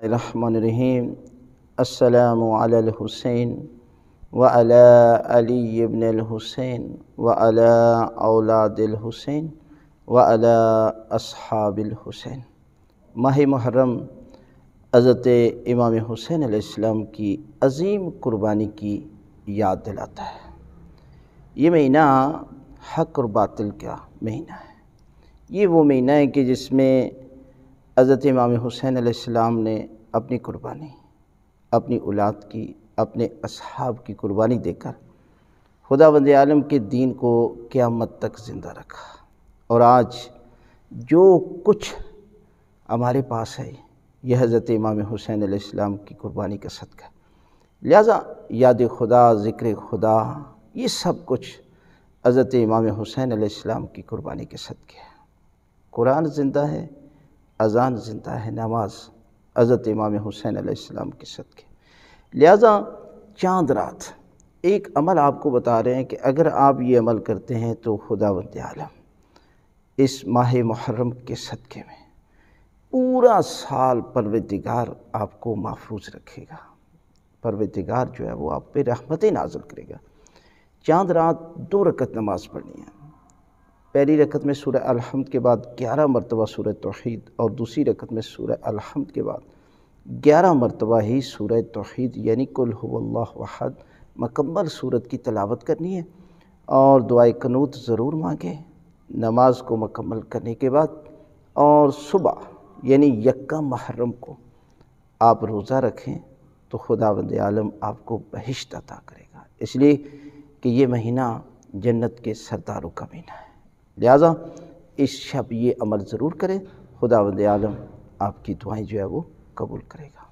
الرحمن السلام علی الحسین وعلی علی ابن الحسین وعلی اولاد الحسین وعلی اصحاب الحسین۔ ماہ محرم حضرت امام حسین علیہ السلام کی عظیم قربانی کی یاد دلاتا ہے۔ یہ مہینہ حق اور باطل کا مہینہ ہے۔ یہ وہ مہینہ ہے کہ جس میں حضرت امام حسین علیہ السلام نے اپنی قربانی، اپنی اولاد کی، اپنے اصحاب کی قربانی دے کر خداوند عالم کے دین کو قیامت تک زندہ رکھا۔ اور آج جو کچھ ہمارے پاس ہے یہ حضرت امام حسین علیہ السلام کی قربانی کا صدقہ ہے۔ لہٰذا یاد خدا، ذکر خدا، یہ سب کچھ حضرت امام حسین علیہ السلام کی قربانی کے صدقے ہے۔ قرآن زندہ ہے، اذان زندہ ہے، نماز حضرت امام حسین علیہ السلام کے صدقے۔ لہٰذا چاند رات ایک عمل آپ کو بتا رہے ہیں کہ اگر آپ یہ عمل کرتے ہیں تو خداوند عالم اس ماہ محرم کے صدقے میں پورا سال پروردگار آپ کو محفوظ رکھے گا۔ پروردگار جو ہے وہ آپ پہ رحمتیں نازل کرے گا۔ چاند رات 2 رکعت نماز پڑھنی ہے۔ پہلی رکعت میں سورہ الحمد کے بعد 11 مرتبہ سورہ توحید، اور دوسری رکعت میں سورہ الحمد کے بعد 11 مرتبہ ہی سورہ توحید یعنی قل هو اللہ احد مکمل سورت کی تلاوت کرنی ہے، اور دعائے قنوت ضرور مانگیں نماز کو مکمل کرنے کے بعد۔ اور صبح یعنی 1 محرم کو آپ روزہ رکھیں تو خداوند عالم آپ کو بہشت عطا کرے گا، اس لیے کہ یہ مہینہ جنت کے سرداروں کا مہینہ ہے۔ لہٰذا اس شب یہ عمل ضرور کریں، خداوند عالم آپ کی دعائیں جو ہے وہ قبول کرے گا۔